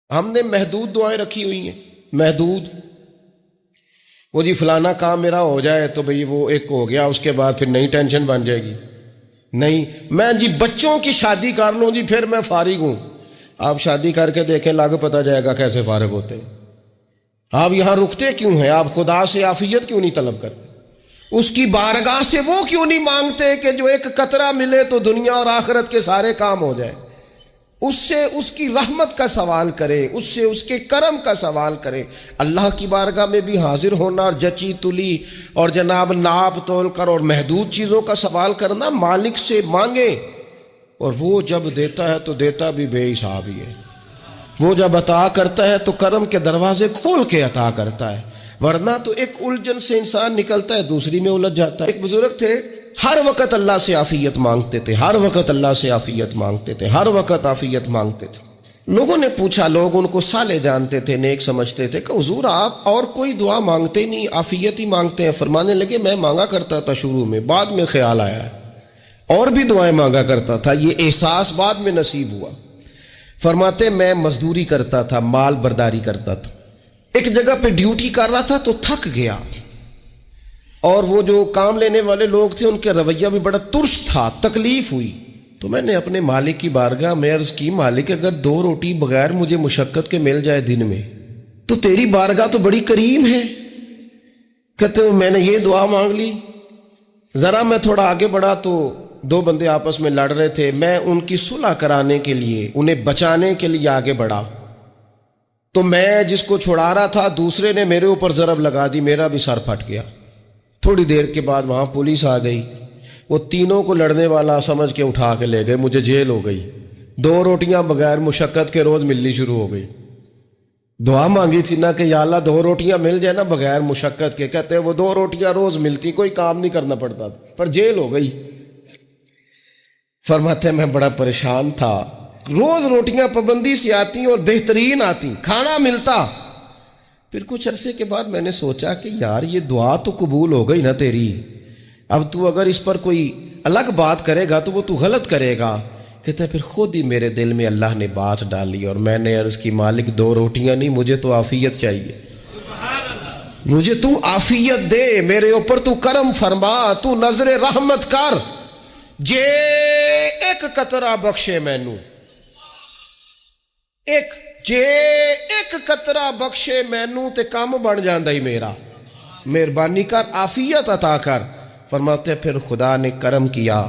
ہم نے محدود دعائیں رکھی ہوئی ہیں، محدود. وہ جی فلانا کام میرا ہو جائے تو بھئی وہ ایک ہو گیا، اس کے بعد پھر نئی ٹینشن بن جائے گی. نہیں، میں جی بچوں کی شادی کر لوں جی پھر میں فارغ ہوں. آپ شادی کر کے دیکھیں، لاگ پتہ جائے گا کیسے فارغ ہوتے ہیں. آپ یہاں رکتے کیوں ہیں؟ آپ خدا سے عافیت کیوں نہیں طلب کرتے؟ اس کی بارگاہ سے وہ کیوں نہیں مانگتے کہ جو ایک قطرہ ملے تو دنیا اور آخرت کے سارے کام ہو جائے؟ اس سے اس کی رحمت کا سوال کرے، اس سے اس کے کرم کا سوال کرے. اللہ کی بارگاہ میں بھی حاضر ہونا اور جچی تلی اور جناب ناپ تول کر اور محدود چیزوں کا سوال کرنا، مالک سے مانگے. اور وہ جب دیتا ہے تو دیتا بھی بے حساب ہی ہے. وہ جب عطا کرتا ہے تو کرم کے دروازے کھول کے عطا کرتا ہے، ورنہ تو ایک الجھن سے انسان نکلتا ہے دوسری میں الجھ جاتا ہے. ایک بزرگ تھے، ہر وقت اللہ سے عافیت مانگتے تھے، ہر وقت اللہ سے عافیت مانگتے تھے، ہر وقت عافیت مانگتے تھے. لوگوں نے پوچھا، لوگ ان کو صالح جانتے تھے، نیک سمجھتے تھے، کہ حضور آپ اور کوئی دعا مانگتے نہیں، عافیت ہی مانگتے ہیں. فرمانے لگے میں مانگا کرتا تھا شروع میں، بعد میں خیال آیا اور بھی دعائیں مانگا کرتا تھا، یہ احساس بعد میں نصیب ہوا. فرماتے میں مزدوری کرتا تھا، مال برداری کرتا تھا، ایک جگہ پہ ڈیوٹی کر رہا تھا تو تھک گیا، اور وہ جو کام لینے والے لوگ تھے ان کے رویہ بھی بڑا ترس تھا، تکلیف ہوئی. تو میں نے اپنے مالک کی بارگاہ میں عرض کی، مالک اگر 2 روٹی بغیر مجھے مشقت کے مل جائے دن میں تو تیری بارگاہ تو بڑی کریم ہے. کہتے ہیں میں نے یہ دعا مانگ لی. ذرا میں تھوڑا آگے بڑھا تو 2 بندے آپس میں لڑ رہے تھے، میں ان کی صلح کرانے کے لیے، انہیں بچانے کے لیے آگے بڑھا. تو میں جس کو چھڑا رہا تھا دوسرے نے میرے اوپر ضرب لگا دی، میرا بھی سر پھٹ گیا. تھوڑی دیر کے بعد وہاں پولیس آ گئی، وہ تینوں کو لڑنے والا سمجھ کے اٹھا کے لے گئے، مجھے جیل ہو گئی. 2 روٹیاں بغیر مشقت کے روز ملنی شروع ہو گئی. دعا مانگی تھی نا کہ یا اللہ 2 روٹیاں مل جائے نا بغیر مشقت کے. کہتے ہیں وہ 2 روٹیاں روز ملتی، کوئی کام نہیں کرنا پڑتا تھا، پر جیل ہو گئی. فرماتے میں بڑا پریشان تھا، روز روٹیاں پابندی سے آتی اور بہترین آتی، کھانا ملتا. پھر کچھ عرصے کے بعد میں نے سوچا کہ یار یہ دعا تو قبول ہو گئی نا تیری، اب تو اگر اس پر کوئی الگ بات کرے گا تو وہ تو غلط کرے گا. کہتے ہیں پھر خود ہی میرے دل میں اللہ نے بات ڈالی اور میں نے عرض کی، مالک 2 روٹیاں نہیں، مجھے تو عافیت چاہیے، مجھے تو عافیت دے، میرے اوپر تو کرم فرما، تو نظر رحمت کر، جے ایک قطرہ بخشے مینوں، جے ایک قطرہ بخشے مینوں تے کام بن جاندا ہی میرا، مہربانی کر عافیت عطا کر. فرماتے پھر خدا نے کرم کیا،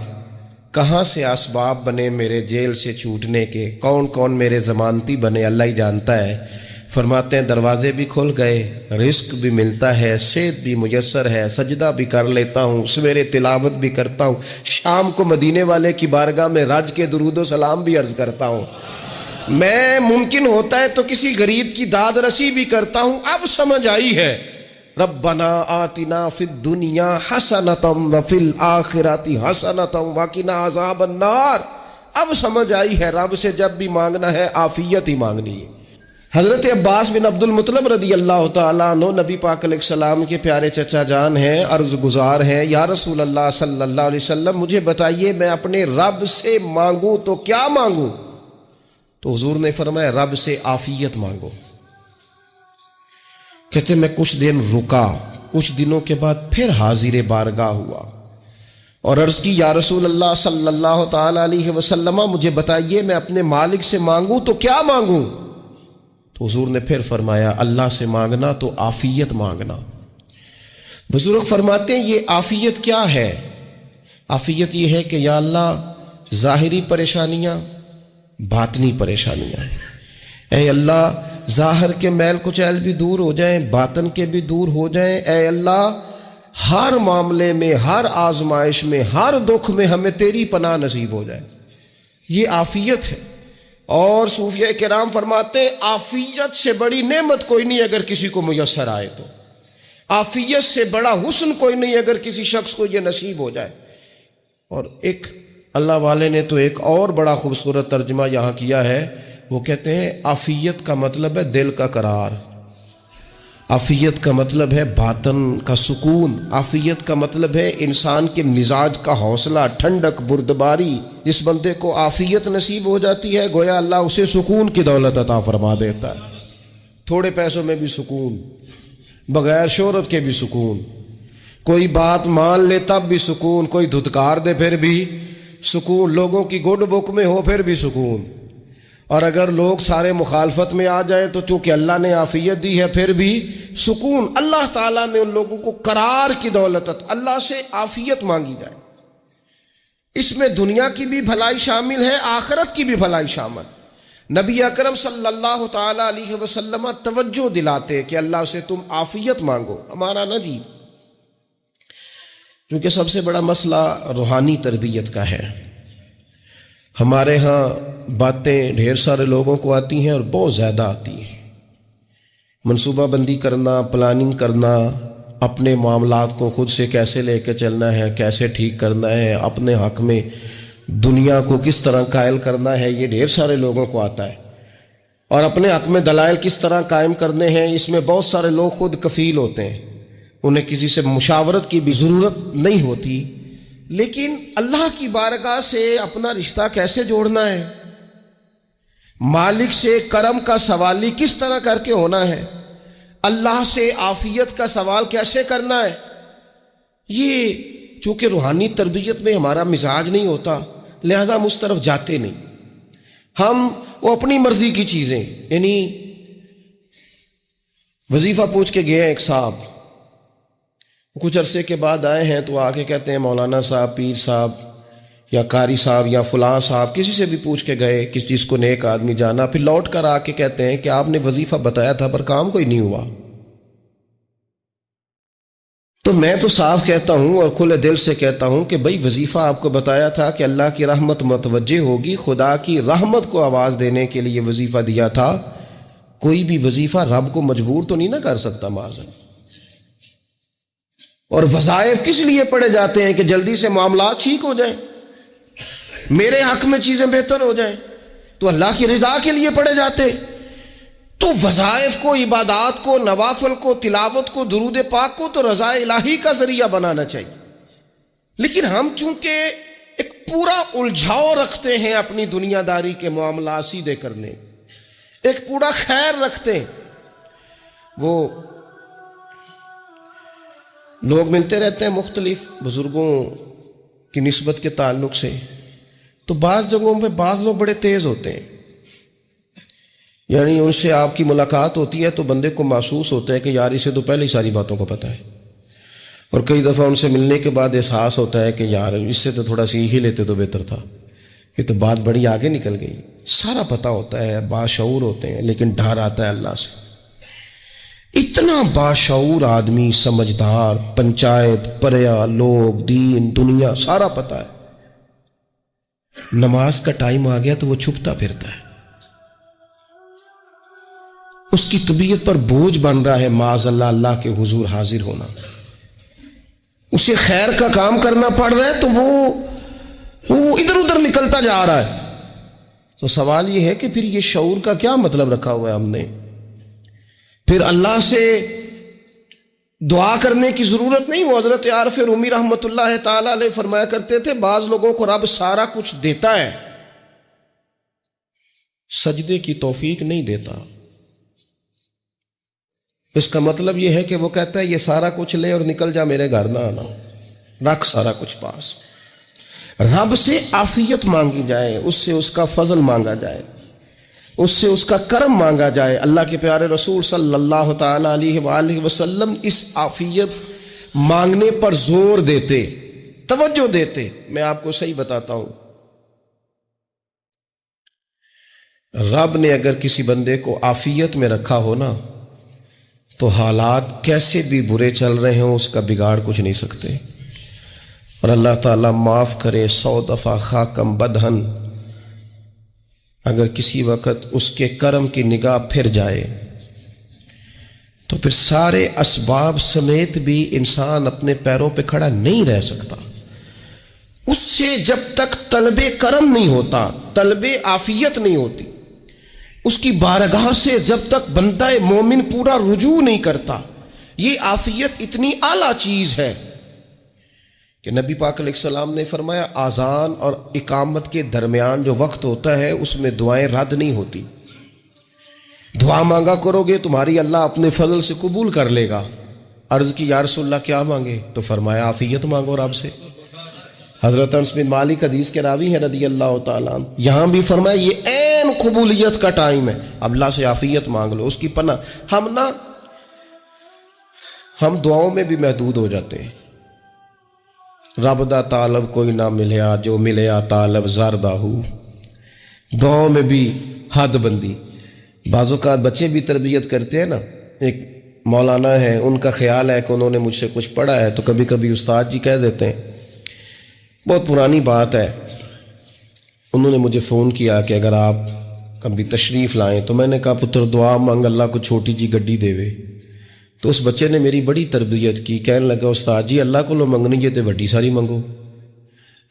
کہاں سے اسباب بنے میرے جیل سے چھوٹنے کے، کون کون میرے ضمانتی بنے اللہ ہی جانتا ہے. فرماتے ہیں دروازے بھی کھل گئے، رزق بھی ملتا ہے، صحت بھی میسر ہے، سجدہ بھی کر لیتا ہوں، سویرے تلاوت بھی کرتا ہوں، شام کو مدینے والے کی بارگاہ میں رج کے درود و سلام بھی عرض کرتا ہوں، میں ممکن ہوتا ہے تو کسی غریب کی داد رسی بھی کرتا ہوں. اب سمجھ آئی ہے، ربنا آتنا فی الدنیا حسنۃ وفی الآخرۃ حسنۃ وقنا عذاب النار. اب سمجھ آئی ہے رب سے جب بھی مانگنا ہے عافیت ہی مانگنی ہے. حضرت عباس بن عبد المطلب رضی اللہ تعالیٰ عنہ نبی پاک علیہ السلام کے پیارے چچا جان ہیں، عرض گزار ہیں، یا رسول اللہ صلی اللہ علیہ وسلم مجھے بتائیے میں اپنے رب سے مانگوں تو کیا مانگوں؟ تو حضور نے فرمایا رب سے عافیت مانگو. کہتے میں کچھ دن رکا، کچھ دنوں کے بعد پھر حاضر بارگاہ ہوا اور عرض کی، یا رسول اللہ صلی اللہ تعالیٰ علیہ وسلم مجھے بتائیے میں اپنے مالک سے مانگوں تو کیا مانگوں؟ تو حضور نے پھر فرمایا اللہ سے مانگنا تو عافیت مانگنا. بزرگ فرماتے ہیں یہ عافیت کیا ہے؟ عافیت یہ ہے کہ یا اللہ ظاہری پریشانیاں، باطنی پریشانیاں، اے اللہ ظاہر کے میل کچیل بھی دور ہو جائیں، باطن کے بھی دور ہو جائیں. اے اللہ ہر معاملے میں، ہر آزمائش میں، ہر دکھ میں ہمیں تیری پناہ نصیب ہو جائے. یہ عافیت ہے. اور صوفیہ کرام فرماتے ہیں عافیت سے بڑی نعمت کوئی نہیں اگر کسی کو میسر آئے تو، عافیت سے بڑا حسن کوئی نہیں اگر کسی شخص کو یہ نصیب ہو جائے. اور ایک اللہ والے نے تو ایک اور بڑا خوبصورت ترجمہ یہاں کیا ہے، وہ کہتے ہیں عافیت کا مطلب ہے دل کا قرار. عافیت کا مطلب ہے باطن کا سکون، عافیت کا مطلب ہے انسان کے مزاج کا حوصلہ، ٹھنڈک، بردباری۔ جس بندے کو عافیت نصیب ہو جاتی ہے گویا اللہ اسے سکون کی دولت عطا فرما دیتا ہے، تھوڑے پیسوں میں بھی سکون، بغیر شہرت کے بھی سکون، کوئی بات مان لے تب بھی سکون، کوئی دھتکار دے پھر بھی سکون، لوگوں کی گڈ بک میں ہو پھر بھی سکون، اور اگر لوگ سارے مخالفت میں آ جائیں تو چونکہ اللہ نے عافیت دی ہے پھر بھی سکون۔ اللہ تعالیٰ نے ان لوگوں کو قرار کی دولت، اللہ سے عافیت مانگی جائے، اس میں دنیا کی بھی بھلائی شامل ہے، آخرت کی بھی بھلائی شامل۔ نبی اکرم صلی اللہ تعالیٰ علیہ وسلم توجہ دلاتے کہ اللہ سے تم عافیت مانگو، ہمارا نہ جی، کیونکہ سب سے بڑا مسئلہ روحانی تربیت کا ہے۔ ہمارے ہاں باتیں ڈھیر سارے لوگوں کو آتی ہیں اور بہت زیادہ آتی ہیں، منصوبہ بندی کرنا، پلاننگ کرنا، اپنے معاملات کو خود سے کیسے لے کے چلنا ہے، کیسے ٹھیک کرنا ہے، اپنے حق میں دنیا کو کس طرح قائل کرنا ہے، یہ ڈھیر سارے لوگوں کو آتا ہے، اور اپنے حق میں دلائل کس طرح قائم کرنے ہیں، اس میں بہت سارے لوگ خود کفیل ہوتے ہیں، انہیں کسی سے مشاورت کی بھی ضرورت نہیں ہوتی۔ لیکن اللہ کی بارگاہ سے اپنا رشتہ کیسے جوڑنا ہے، مالک سے کرم کا سوالی کس طرح کر کے ہونا ہے، اللہ سے عافیت کا سوال کیسے کرنا ہے، یہ چونکہ روحانی تربیت میں ہمارا مزاج نہیں ہوتا لہذا ہم اس طرف جاتے نہیں، ہم وہ اپنی مرضی کی چیزیں، یعنی وظیفہ پوچھ کے گئے ایک صاحب، کچھ عرصے کے بعد آئے ہیں تو آ کے کہتے ہیں مولانا صاحب، پیر صاحب یا قاری صاحب یا فلاں صاحب، کسی سے بھی پوچھ کے گئے، کس چیز کو نیک آدمی جانا، پھر لوٹ کر آ کے کہتے ہیں کہ آپ نے وظیفہ بتایا تھا پر کام کوئی نہیں ہوا۔ تو میں تو صاف کہتا ہوں اور کھلے دل سے کہتا ہوں کہ بھئی وظیفہ آپ کو بتایا تھا کہ اللہ کی رحمت متوجہ ہوگی، خدا کی رحمت کو آواز دینے کے لیے وظیفہ دیا تھا، کوئی بھی وظیفہ رب کو مجبور تو نہیں نہ کر سکتا معاذ۔ اور وظائف کس لیے پڑھے جاتے ہیں کہ جلدی سے معاملات ٹھیک ہو جائیں، میرے حق میں چیزیں بہتر ہو جائیں، تو اللہ کی رضا کے لیے پڑھے جاتے۔ تو وظائف کو، عبادات کو، نوافل کو، تلاوت کو، درود پاک کو تو رضا الہی کا ذریعہ بنانا چاہیے، لیکن ہم چونکہ ایک پورا الجھاؤ رکھتے ہیں اپنی دنیا داری کے معاملات سیدھے کرنے، ایک پورا خیر رکھتے ہیں، وہ لوگ ملتے رہتے ہیں مختلف بزرگوں کی نسبت کے تعلق سے، تو بعض جگہوں پہ بعض لوگ بڑے تیز ہوتے ہیں، یعنی ان سے آپ کی ملاقات ہوتی ہے تو بندے کو محسوس ہوتا ہے کہ یار اسے تو پہلے ہی ساری باتوں کو پتہ ہے، اور کئی دفعہ ان سے ملنے کے بعد احساس ہوتا ہے کہ یار اس سے تو تھوڑا سیکھ ہی لیتے تو بہتر تھا، یہ تو بات بڑی آگے نکل گئی، سارا پتہ ہوتا ہے، باشعور ہوتے ہیں، لیکن ڈر آتا ہے اللہ سے۔ اتنا باشعور آدمی، سمجھدار، پنچایت، پریا، لوگ، دین، دنیا سارا پتہ ہے، نماز کا ٹائم آ گیا تو وہ چھپتا پھرتا ہے، اس کی طبیعت پر بوجھ بن رہا ہے معاذ اللہ اللہ کے حضور حاضر ہونا، اسے خیر کا کام کرنا پڑ رہا ہے تو وہ ادھر ادھر نکلتا جا رہا ہے۔ تو سوال یہ ہے کہ پھر یہ شعور کا کیا مطلب رکھا ہوا ہے ہم نے؟ پھر اللہ سے دعا کرنے کی ضرورت نہیں۔ وہ حضرت عارف رومی رحمۃ اللہ تعالی علیہ فرمایا کرتے تھے بعض لوگوں کو رب سارا کچھ دیتا ہے، سجدے کی توفیق نہیں دیتا۔ اس کا مطلب یہ ہے کہ وہ کہتا ہے یہ سارا کچھ لے اور نکل جا، میرے گھر نہ آنا، رکھ سارا کچھ پاس۔ رب سے عافیت مانگی جائے، اس سے اس کا فضل مانگا جائے، اس سے اس کا کرم مانگا جائے۔ اللہ کے پیارے رسول صلی اللہ تعالی علیہ وآلہ وسلم اس عافیت مانگنے پر زور دیتے، توجہ دیتے۔ میں آپ کو صحیح بتاتا ہوں، رب نے اگر کسی بندے کو عافیت میں رکھا ہو نا تو حالات کیسے بھی برے چل رہے ہوں اس کا بگاڑ کچھ نہیں سکتے۔ اور اللہ تعالیٰ معاف کرے، 100 دفعہ خاکم بدہن، اگر کسی وقت اس کے کرم کی نگاہ پھر جائے تو پھر سارے اسباب سمیت بھی انسان اپنے پیروں پہ کھڑا نہیں رہ سکتا۔ اس سے جب تک طلب کرم نہیں ہوتا، طلب عافیت نہیں ہوتی، اس کی بارگاہ سے جب تک بندہ مومن پورا رجوع نہیں کرتا. یہ عافیت اتنی اعلیٰ چیز ہے کہ نبی پاک علیہ السلام نے فرمایا اذان اور اقامت کے درمیان جو وقت ہوتا ہے اس میں دعائیں رد نہیں ہوتی. دعا مانگا کرو گے تمہاری اللہ اپنے فضل سے قبول کر لے گا. عرض کی یا رسول اللہ کیا مانگے؟ تو فرمایا عافیت مانگو رب سے. حضرت انس بن مالک حدیث کے راوی ہیں رضی اللہ تعالیٰ عنہ. یہاں بھی فرمایا یہ عین قبولیت کا ٹائم ہے، اب اللہ سے عافیت مانگ لو، اس کی پناہ. ہم دعاؤں میں بھی محدود ہو جاتے ہیں. رب دا طالب کوئی نہ ملیا، جو ملیا طالب زردہ ہو. دعاؤں میں بھی حد بندی. بعض اوقات بچے بھی تربیت کرتے ہیں نا. ایک مولانا ہے، ان کا خیال ہے کہ انہوں نے مجھ سے کچھ پڑھا ہے تو کبھی کبھی استاد جی کہہ دیتے ہیں، بہت پرانی بات ہے، انہوں نے مجھے فون کیا کہ اگر آپ کبھی تشریف لائیں، تو میں نے کہا پتر دعا مانگ اللہ کو چھوٹی جی گڈی دے وے. تو اس بچے نے میری بڑی تربیت کی، کہنے لگا استاد جی اللہ کو لو منگنی ہے تو وڈی ساری منگو.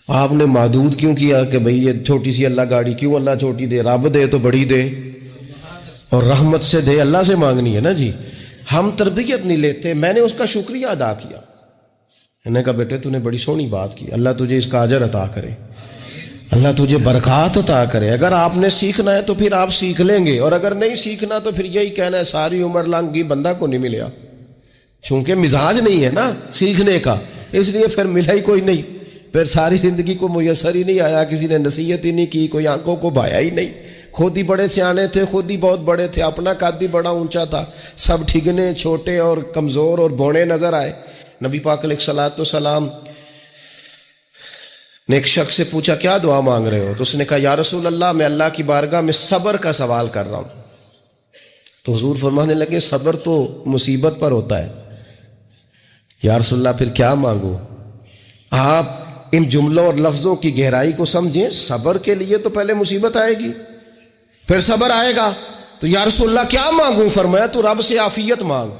آپ نے محدود کیوں کیا کہ بھئی یہ چھوٹی سی اللہ گاڑی کیوں اللہ چھوٹی دے؟ رب دے تو بڑی دے اور رحمت سے دے، اللہ سے مانگنی ہے نا جی. ہم تربیت نہیں لیتے. میں نے اس کا شکریہ ادا کیا، میں نے کہا بیٹے تو نے بڑی سونی بات کی، اللہ تجھے اس کا اجر عطا کرے، اللہ تجھے برکات عطا کرے. اگر آپ نے سیکھنا ہے تو پھر آپ سیکھ لیں گے، اور اگر نہیں سیکھنا تو پھر یہی کہنا ہے ساری عمر لنگ گئی بندہ کو نہیں ملیا. چونکہ مزاج نہیں ہے نا سیکھنے کا، اس لیے پھر ملا ہی کوئی نہیں. پھر ساری زندگی کو میسر ہی نہیں آیا، کسی نے نصیحت ہی نہیں کی، کوئی آنکھوں کو بھایا ہی نہیں. خود ہی بڑے سیانے تھے، خود ہی بہت بڑے تھے، اپنا قد ہی بڑا اونچا تھا، سب ٹھگنے چھوٹے اور کمزور اور بوڑے نظر آئے. نبی پاک علیہ الصلوۃ والسلام نے ایک شخص سے پوچھا کیا دعا مانگ رہے ہو؟ تو اس نے کہا یا رسول اللہ میں اللہ کی بارگاہ میں صبر کا سوال کر رہا ہوں. تو حضور فرمانے لگے صبر تو مصیبت پر ہوتا ہے. یا رسول اللہ پھر کیا مانگو؟ آپ ان جملوں اور لفظوں کی گہرائی کو سمجھیں. صبر کے لیے تو پہلے مصیبت آئے گی، پھر صبر آئے گا. تو یا رسول اللہ کیا مانگوں؟ فرمایا تو رب سے عافیت مانگ.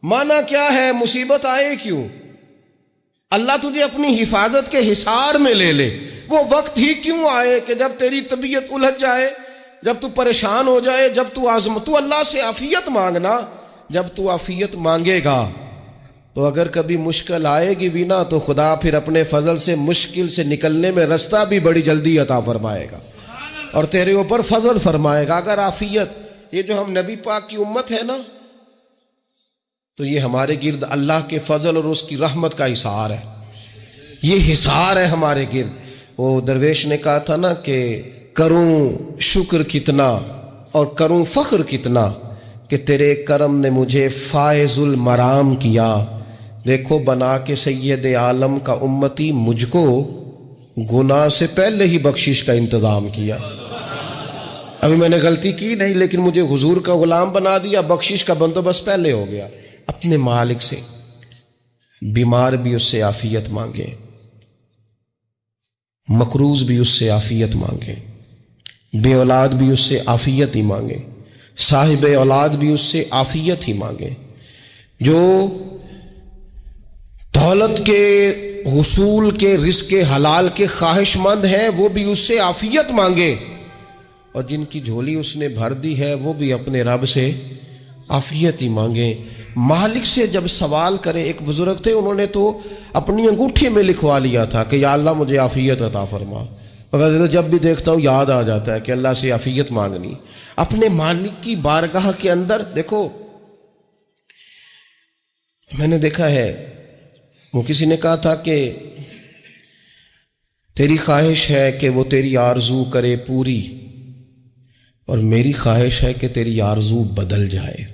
مانا کیا ہے؟ مصیبت آئے کیوں؟ اللہ تجھے اپنی حفاظت کے حصار میں لے لے. وہ وقت ہی کیوں آئے کہ جب تیری طبیعت الجھ جائے، جب تو پریشان ہو جائے، جب تو تو اللہ سے عافیت مانگنا. جب تو عافیت مانگے گا تو اگر کبھی مشکل آئے گی بھی نا تو خدا پھر اپنے فضل سے مشکل سے نکلنے میں رستہ بھی بڑی جلدی عطا فرمائے گا اور تیرے اوپر فضل فرمائے گا. اگر عافیت، یہ جو ہم نبی پاک کی امت ہے نا، تو یہ ہمارے گرد اللہ کے فضل اور اس کی رحمت کا حصار ہے. یہ حصار ہے ہمارے گرد. وہ درویش نے کہا تھا نا کہ کروں شکر کتنا اور کروں فخر کتنا کہ تیرے کرم نے مجھے فائز المرام کیا. دیکھو بنا کے سید عالم کا امتی مجھ کو گناہ سے پہلے ہی بخشش کا انتظام کیا. ابھی میں نے غلطی کی نہیں، لیکن مجھے حضور کا غلام بنا دیا، بخشش کا بندوبست پہلے ہو گیا. اپنے مالک سے بیمار بھی اس سے عافیت مانگے، مقروض بھی اس سے عافیت مانگے، بے اولاد بھی اس سے عافیت ہی مانگے، صاحب اولاد بھی اس سے عافیت ہی مانگے. جو دولت کے حصول کے رزق حلال کے خواہش مند ہیں وہ بھی اس سے عافیت مانگے، اور جن کی جھولی اس نے بھر دی ہے وہ بھی اپنے رب سے عافیت ہی مانگے. مالک سے جب سوال کرے، ایک بزرگ تھے انہوں نے تو اپنی انگوٹھی میں لکھوا لیا تھا کہ یا اللہ مجھے عافیت عطا فرما. مگر جب بھی دیکھتا ہوں یاد آ جاتا ہے کہ اللہ سے عافیت مانگنی. اپنے مالک کی بارگاہ کے اندر دیکھو، میں نے دیکھا ہے وہ کسی نے کہا تھا کہ تیری خواہش ہے کہ وہ تیری آرزو کرے پوری، اور میری خواہش ہے کہ تیری آرزو بدل جائے.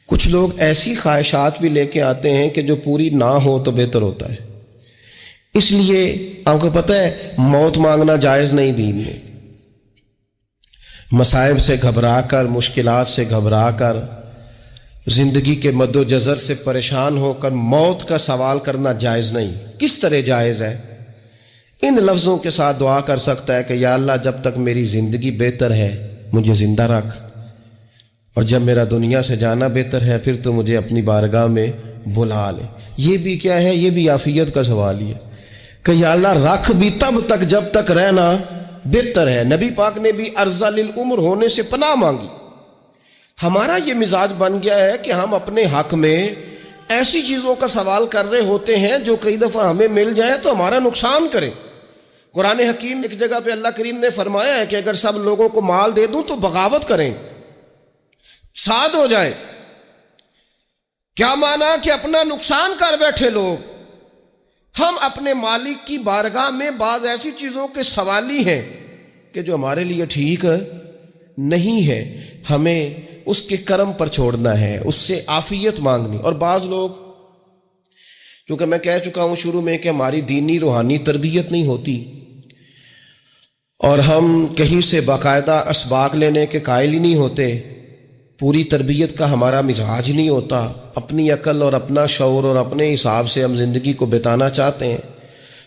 کچھ لوگ ایسی خواہشات بھی لے کے آتے ہیں کہ جو پوری نہ ہو تو بہتر ہوتا ہے. اس لیے آپ کو پتہ ہے موت مانگنا جائز نہیں دین میں. مصائب سے گھبرا کر، مشکلات سے گھبرا کر، زندگی کے مد و جزر سے پریشان ہو کر موت کا سوال کرنا جائز نہیں. کس طرح جائز ہے؟ ان لفظوں کے ساتھ دعا کر سکتا ہے کہ یا اللہ جب تک میری زندگی بہتر ہے مجھے زندہ رکھ، اور جب میرا دنیا سے جانا بہتر ہے پھر تو مجھے اپنی بارگاہ میں بلا لے. یہ بھی کیا ہے؟ یہ بھی عافیت کا سوال ہی ہے کہ یا اللہ رکھ بھی تب تک جب تک رہنا بہتر ہے۔ نبی پاک نے بھی ارذل العمر ہونے سے پناہ مانگی۔ ہمارا یہ مزاج بن گیا ہے کہ ہم اپنے حق میں ایسی چیزوں کا سوال کر رہے ہوتے ہیں جو کئی دفعہ ہمیں مل جائیں تو ہمارا نقصان کریں۔ قرآن حکیم ایک جگہ پہ اللہ کریم نے فرمایا ہے کہ اگر سب لوگوں کو مال دے دوں تو بغاوت کریں، فساد ہو جائے۔ کیا مانا کہ اپنا نقصان کر بیٹھے لوگ۔ ہم اپنے مالک کی بارگاہ میں بعض ایسی چیزوں کے سوالی ہیں کہ جو ہمارے لیے ٹھیک نہیں ہے، ہمیں اس کے کرم پر چھوڑنا ہے، اس سے عافیت مانگنی۔ اور بعض لوگ، چونکہ میں کہہ چکا ہوں شروع میں کہ ہماری دینی روحانی تربیت نہیں ہوتی اور ہم کہیں سے باقاعدہ اسباق لینے کے قائل ہی نہیں ہوتے، پوری تربیت کا ہمارا مزاج نہیں ہوتا، اپنی عقل اور اپنا شعور اور اپنے حساب سے ہم زندگی کو بتانا چاہتے ہیں۔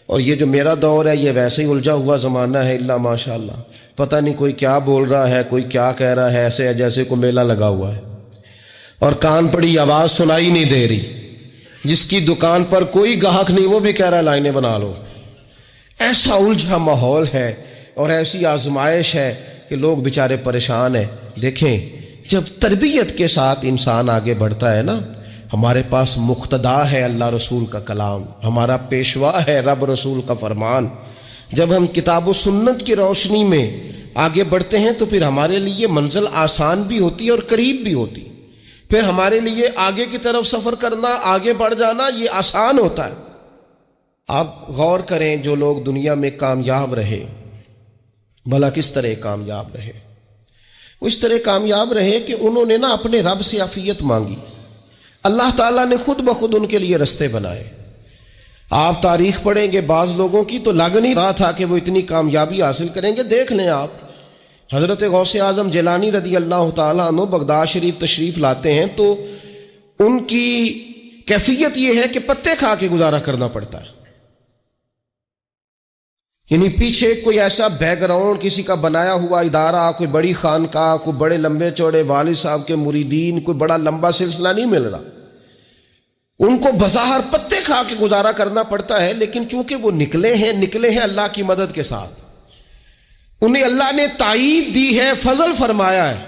اور یہ جو میرا دور ہے یہ ویسے ہی الجھا ہوا زمانہ ہے، اللہ ماشاء اللہ، پتہ نہیں کوئی کیا بول رہا ہے، کوئی کیا کہہ رہا ہے، ایسے جیسے کوئی میلہ لگا ہوا ہے اور کان پڑی آواز سنائی نہیں دے رہی۔ جس کی دکان پر کوئی گاہک نہیں وہ بھی کہہ رہا ہے لائنیں بنا لو۔ ایسا الجھا ماحول ہے اور ایسی آزمائش ہے کہ لوگ بیچارے پریشان ہیں۔ دیکھیں، جب تربیت کے ساتھ انسان آگے بڑھتا ہے نا، ہمارے پاس مقتدا ہے اللہ رسول کا کلام، ہمارا پیشوا ہے رب رسول کا فرمان۔ جب ہم کتاب و سنت کی روشنی میں آگے بڑھتے ہیں تو پھر ہمارے لیے منزل آسان بھی ہوتی ہے اور قریب بھی ہوتی، پھر ہمارے لیے آگے کی طرف سفر کرنا، آگے بڑھ جانا یہ آسان ہوتا ہے۔ آپ غور کریں، جو لوگ دنیا میں کامیاب رہے، بھلا کس طرح کامیاب رہے؟ وہ اس طرح کامیاب رہے کہ انہوں نے نا اپنے رب سے عافیت مانگی، اللہ تعالیٰ نے خود بخود ان کے لیے رستے بنائے۔ آپ تاریخ پڑھیں گے بعض لوگوں کی تو لگ نہیں رہا تھا کہ وہ اتنی کامیابی حاصل کریں گے۔ دیکھ لیں آپ، حضرت غوث اعظم جیلانی رضی اللہ تعالیٰ عنہ بغداد شریف تشریف لاتے ہیں تو ان کی کیفیت یہ ہے کہ پتے کھا کے گزارا کرنا پڑتا ہے، یعنی پیچھے کوئی ایسا بیک گراؤنڈ کسی کا بنایا ہوا ادارہ، کوئی بڑی خانقاہ، کوئی بڑے لمبے چوڑے والد صاحب کے مریدین، کوئی بڑا لمبا سلسلہ نہیں مل رہا۔ ان کو بظاہر پتے کھا کے گزارا کرنا پڑتا ہے، لیکن چونکہ وہ نکلے ہیں اللہ کی مدد کے ساتھ، انہیں اللہ نے تائید دی ہے، فضل فرمایا ہے،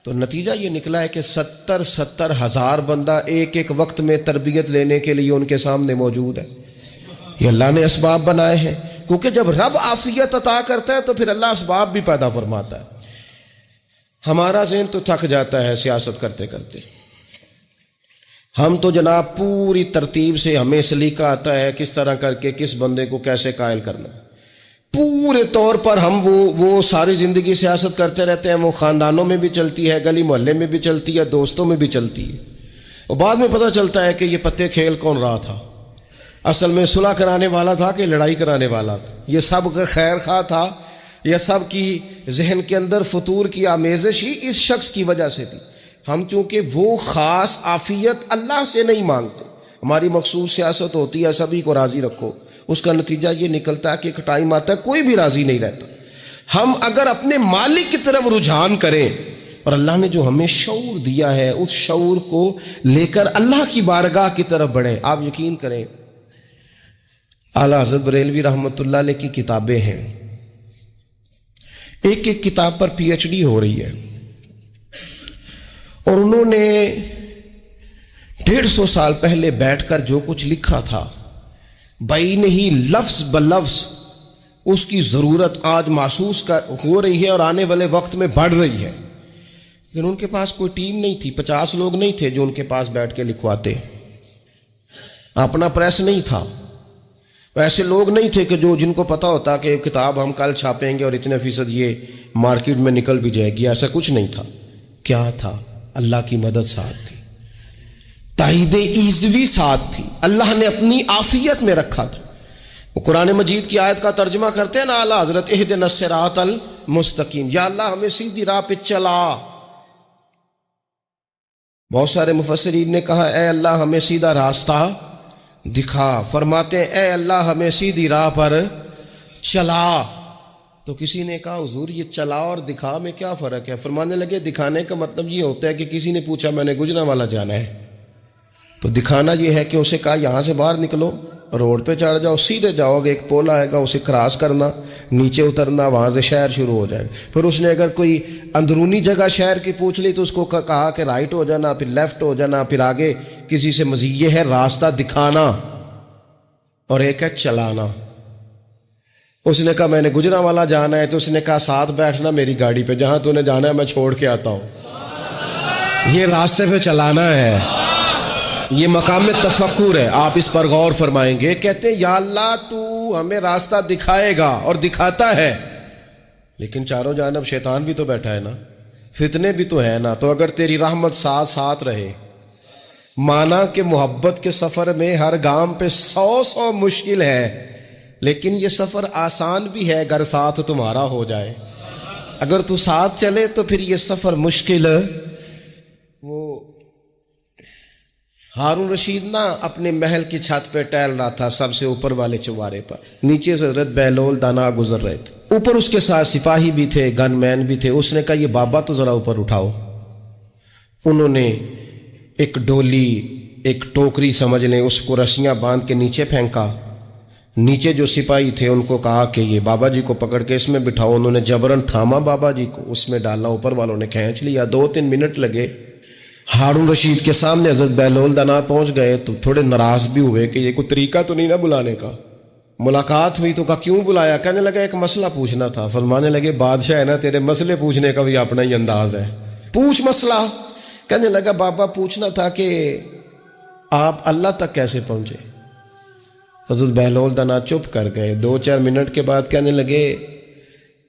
تو نتیجہ یہ نکلا ہے کہ 70 ہزار بندہ ایک ایک وقت میں تربیت لینے کے لیے ان کے سامنے موجود ہے۔ یہ اللہ نے اسباب بنائے ہیں، کیونکہ جب رب عافیت عطا کرتا ہے تو پھر اللہ اسباب بھی پیدا فرماتا ہے۔ ہمارا ذہن تو تھک جاتا ہے سیاست کرتے کرتے، ہم تو جناب پوری ترتیب سے ہمیں سلیقہ آتا ہے کس طرح کر کے کس بندے کو کیسے قائل کرنا، پورے طور پر ہم وہ ساری زندگی سیاست کرتے رہتے ہیں۔ وہ خاندانوں میں بھی چلتی ہے، گلی محلے میں بھی چلتی ہے، دوستوں میں بھی چلتی ہے، اور بعد میں پتہ چلتا ہے کہ یہ پتے کھیل کون رہا تھا، اصل میں صلح کرانے والا تھا کہ لڑائی کرانے والا تھا، یہ سب کا خیر خواہ تھا، یہ سب کی ذہن کے اندر فطور کی آمیزش ہی اس شخص کی وجہ سے تھی۔ ہم چونکہ وہ خاص عافیت اللہ سے نہیں مانگتے، ہماری مخصوص سیاست ہوتی ہے سبھی کو راضی رکھو، اس کا نتیجہ یہ نکلتا ہے کہ ایک ٹائم آتا ہے کوئی بھی راضی نہیں رہتا۔ ہم اگر اپنے مالک کی طرف رجحان کریں اور اللہ نے جو ہمیں شعور دیا ہے اس شعور کو لے کر اللہ کی بارگاہ کی طرف بڑھیں، آپ یقین کریں اعلیٰ حضرت بریلوی رحمۃ اللہ علیہ کی کتابیں ہیں، ایک ایک کتاب پر پی ایچ ڈی ہو رہی ہے، اور انہوں نے 150 سال پہلے بیٹھ کر جو کچھ لکھا تھا بین ہی لفظ بلفظ اس کی ضرورت آج محسوس ہو رہی ہے اور آنے والے وقت میں بڑھ رہی ہے۔ لیکن ان کے پاس کوئی ٹیم نہیں تھی، 50 لوگ نہیں تھے جو ان کے پاس بیٹھ کے لکھواتے، اپنا پریس نہیں تھا، ایسے لوگ نہیں تھے کہ جن کو پتا ہوتا کہ کتاب ہم کل چھاپیں گے اور اتنے فیصد یہ مارکیٹ میں نکل بھی جائے گی، ایسا کچھ نہیں تھا۔ کیا تھا؟ اللہ کی مدد ساتھ تھی، تائید ایزوی ساتھ تھی، اللہ نے اپنی عافیت میں رکھا تھا۔ وہ قرآن مجید کی آیت کا ترجمہ کرتے ہیں نا اعلیٰ حضرت اہدنا الصراط المستقیم، یا اللہ ہمیں سیدھی راہ پہ چلا۔ بہت سارے مفسرین نے کہا اے اللہ ہمیں سیدھا راستہ دکھا، فرماتے ہیں اے اللہ ہمیں سیدھی راہ پر چلا۔ تو کسی نے کہا حضور یہ چلا اور دکھا میں کیا فرق ہے؟ فرمانے لگے دکھانے کا مطلب یہ ہوتا ہے کہ کسی نے پوچھا میں نے گجرانوالہ جانا ہے، تو دکھانا یہ ہے کہ اسے کہا یہاں سے باہر نکلو، روڈ پہ چڑھ جاؤ، سیدھے جاؤ گے، ایک پول آئے گا اسے کراس کرنا، نیچے اترنا، وہاں سے شہر شروع ہو جائے. پھر اس نے اگر کوئی اندرونی جگہ شہر کی پوچھ لی تو اس کو کہا کہ رائٹ ہو جانا، پھر لیفٹ ہو جانا، پھر آگے کسی سے مزید. یہ ہے راستہ دکھانا، اور ایک ہے چلانا. اس نے کہا میں نے گجرانوالا جانا ہے، تو اس نے کہا ساتھ بیٹھنا میری گاڑی پہ، جہاں تو نے جانا ہے میں چھوڑ کے آتا ہوں. یہ راستے پہ چلانا ہے، یہ مقام تفکر ہے. آپ اس پر غور فرمائیں گے. کہتے ہیں یا اللہ تو ہمیں راستہ دکھائے گا، اور دکھاتا ہے، لیکن چاروں جانب شیطان بھی تو بیٹھا ہے نا، فتنے بھی تو ہے نا. تو اگر تیری رحمت ساتھ ساتھ رہے، مانا کہ محبت کے سفر میں ہر گام پہ 100 مشکل ہے، لیکن یہ سفر آسان بھی ہے اگر ساتھ تمہارا ہو جائے. اگر تو ساتھ چلے تو پھر یہ سفر مشکل. وہ ہارون رشید نا اپنے محل کی چھت پہ ٹہل رہا تھا، سب سے اوپر والے چوارے پر. نیچے سے حضرت بہلول دانا گزر رہے تھے، اوپر اس کے ساتھ سپاہی بھی تھے، گن مین بھی تھے. اس نے کہا یہ بابا تو ذرا اوپر اٹھاؤ. انہوں نے ایک ڈولی، ایک ٹوکری سمجھ لیں، اس کو رسیاں باندھ کے نیچے پھینکا. نیچے جو سپاہی تھے ان کو کہا کہ یہ بابا جی کو پکڑ کے اس میں بٹھاؤ. انہوں نے جبرن تھاما بابا جی کو، اس میں ڈالنا. اوپر والوں نے کھینچ لیا. 2-3 منٹ لگے. ہارون رشید کے سامنے حضرت بہلول دانا پہنچ گئے تو تھوڑے ناراض بھی ہوئے کہ یہ کوئی طریقہ تو نہیں نا بلانے کا. ملاقات ہوئی تو کہا کیوں بلایا؟ کہنے لگا ایک مسئلہ پوچھنا تھا. فرمانے لگے بادشاہ ہے نا، تیرے مسئلے پوچھنے کا بھی اپنا ہی انداز ہے، پوچھ مسئلہ. کہنے لگا بابا پوچھنا تھا کہ آپ اللہ تک کیسے پہنچے؟ حضرت بہلول دانا چپ کر گئے. 2-4 منٹ کے بعد کہنے لگے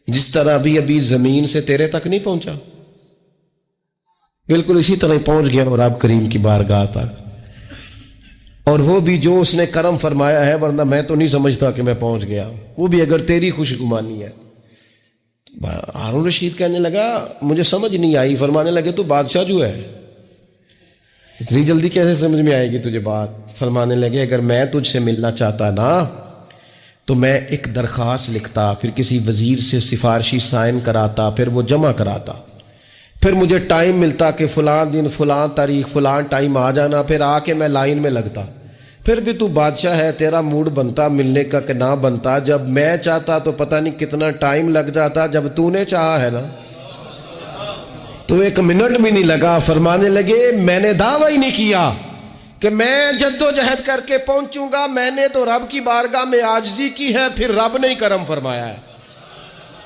جس طرح ابھی زمین سے تیرے تک نہیں پہنچا، بالکل اسی طرح پہنچ گیا اور رب کریم کی بارگاہ تک. اور وہ بھی جو اس نے کرم فرمایا ہے، ورنہ میں تو نہیں سمجھتا کہ میں پہنچ گیا. وہ بھی اگر تیری خوش گمانی ہے. ہارون رشید کہنے لگا مجھے سمجھ نہیں آئی. فرمانے لگے تو بادشاہ جو ہے، اتنی جلدی کیسے سمجھ میں آئے گی تجھے بات؟ فرمانے لگے اگر میں تجھ سے ملنا چاہتا نا تو میں ایک درخواست لکھتا، پھر کسی وزیر سے سفارشی سائن کراتا، پھر وہ جمع کراتا، پھر مجھے ٹائم ملتا کہ فلاں دن فلاں تاریخ فلاں ٹائم آ جانا، پھر آ کے میں لائن میں لگتا. پھر بھی تو بادشاہ ہے، تیرا موڈ بنتا ملنے کا کہ نہ بنتا. جب میں چاہتا تو پتہ نہیں کتنا ٹائم لگ جاتا، جب تو نے چاہا ہے نا تو 1 منٹ بھی نہیں لگا. فرمانے لگے میں نے دعویٰ ہی نہیں کیا کہ میں جد و جہد کر کے پہنچوں گا، میں نے تو رب کی بارگاہ میں عاجزی کی ہے، پھر رب نے ہی کرم فرمایا ہے،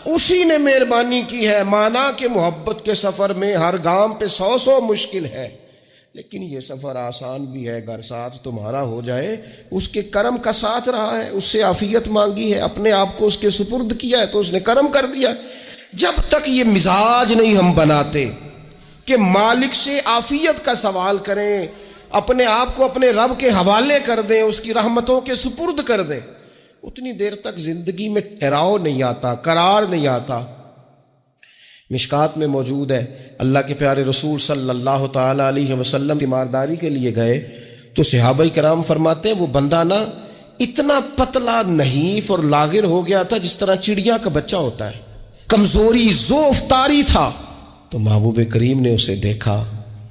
اسی نے مہربانی کی ہے. مانا کہ محبت کے سفر میں ہر گام پہ 100 مشکل ہے، لیکن یہ سفر آسان بھی ہے اگر ساتھ تمہارا ہو جائے. اس کے کرم کا ساتھ رہا ہے، اس سے عافیت مانگی ہے، اپنے آپ کو اس کے سپرد کیا ہے تو اس نے کرم کر دیا. جب تک یہ مزاج نہیں ہم بناتے کہ مالک سے عافیت کا سوال کریں، اپنے آپ کو اپنے رب کے حوالے کر دیں، اس کی رحمتوں کے سپرد کر دیں، اتنی دیر تک زندگی میں ٹھہراؤ نہیں آتا، قرار نہیں آتا. مشکات میں موجود ہے، اللہ کے پیارے رسول صلی اللہ تعالی علیہ وسلم تیمارداری کے لیے گئے تو صحابہ کرام فرماتے ہیں وہ بندہ نا اتنا پتلا نحیف اور لاغر ہو گیا تھا جس طرح چڑیا کا بچہ ہوتا ہے، کمزوری ضعف طاری تھا. تو محبوب کریم نے اسے دیکھا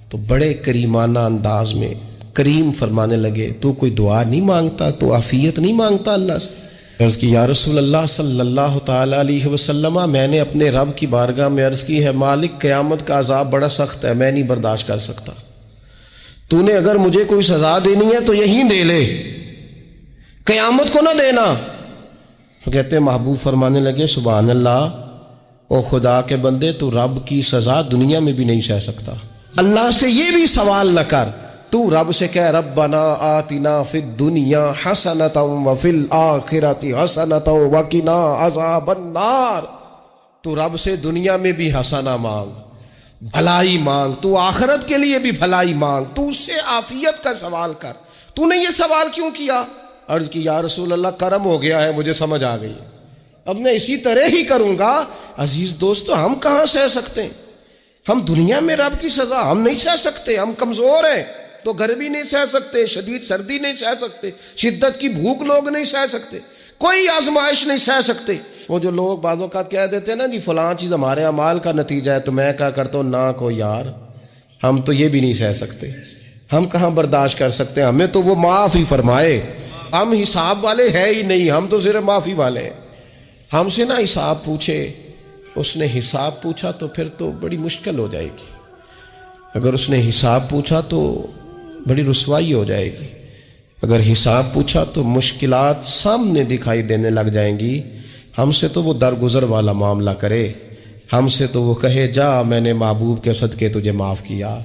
تو بڑے کریمانہ انداز میں کریم فرمانے لگے تو کوئی دعا نہیں مانگتا، تو عافیت نہیں مانگتا اللہ سے؟ عرض کی یا رسول اللہ صلی اللہ تعالی علیہ وسلم، میں نے اپنے رب کی بارگاہ میں عرض کی ہے مالک قیامت کا عذاب بڑا سخت ہے، میں نہیں برداشت کر سکتا، تو نے اگر مجھے کوئی سزا دینی ہے تو یہی دے لے، قیامت کو نہ دینا. تو کہتے ہیں محبوب فرمانے لگے سبحان اللہ، او خدا کے بندے تو رب کی سزا دنیا میں بھی نہیں سہ سکتا. اللہ سے یہ بھی سوال نہ کر، تو رب سے کہہ ربنا آتنا فی الدنیا حسنۃ وفی الآخرۃ حسنۃ وقنا عذاب النار. تو رب سے دنیا میں بھی حسنہ مانگ، بھلائی مانگ، تو آخرت کے لیے بھی بھلائی مانگ، تو اس سے عافیت کا سوال کر. تو نے یہ سوال کیوں کیا؟ عرض کی یا رسول اللہ کرم ہو گیا ہے، مجھے سمجھ آ گئی ہے، اب میں اسی طرح ہی کروں گا. عزیز دوستو ہم کہاں سہ سکتے ہیں؟ ہم دنیا میں رب کی سزا ہم نہیں سہ سکتے، ہم کمزور ہیں تو گرمی نہیں سہ سکتے، شدید سردی نہیں سہ سکتے، شدت کی بھوک لوگ نہیں سہ سکتے، کوئی آزمائش نہیں سہ سکتے. وہ جو لوگ بعض اوقات کہہ دیتے ہیں نا جی فلاں چیز ہمارے اعمال کا نتیجہ ہے، تو میں کیا کرتا ہوں نہ کو یار ہم تو یہ بھی نہیں سہ سکتے، ہم کہاں برداشت کر سکتے، ہمیں تو وہ معاف ہی فرمائے، ہم حساب والے ہے ہی نہیں، ہم تو صرف معافی والے ہیں. ہم سے نہ حساب پوچھے، اس نے حساب پوچھا تو پھر تو بڑی مشکل ہو جائے گی، اگر اس نے حساب پوچھا تو بڑی رسوائی ہو جائے گی، اگر حساب پوچھا تو مشکلات سامنے دکھائی دینے لگ جائیں گی۔ ہم سے تو وہ درگزر والا معاملہ کرے، ہم سے تو وہ کہے جا میں نے محبوب کے صدقے تجھے معاف کیا،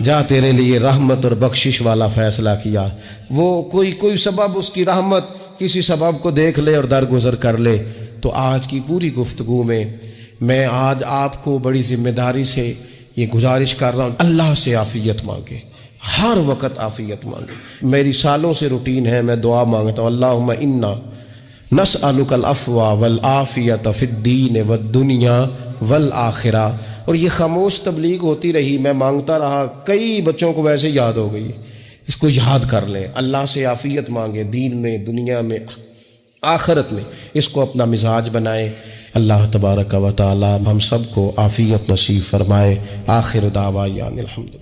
جا تیرے لیے رحمت اور بخشش والا فیصلہ کیا۔ وہ کوئی سبب، اس کی رحمت کسی سبب کو دیکھ لے اور درگزر کر لے۔ تو آج کی پوری گفتگو میں آج آپ کو بڑی ذمہ داری سے یہ گزارش کر رہا ہوں، اللہ سے عافیت مانگے، ہر وقت عافیت مانگے۔ میری سالوں سے روٹین ہے، میں دعا مانگتا ہوں، اللہم انا نسألک العفو والعافیت فی الدین والدنیا والآخرہ۔ اور یہ خاموش تبلیغ ہوتی رہی، میں مانگتا رہا، کئی بچوں کو ویسے یاد ہو گئی، اس کو یاد کر لیں، اللہ سے عافیت مانگے، دین میں، دنیا میں، آخرت میں، اس کو اپنا مزاج بنائے۔ اللہ تبارک و تعالی ہم سب کو عافیت نصیب فرمائے۔ آخر دعوانا الحمدللہ۔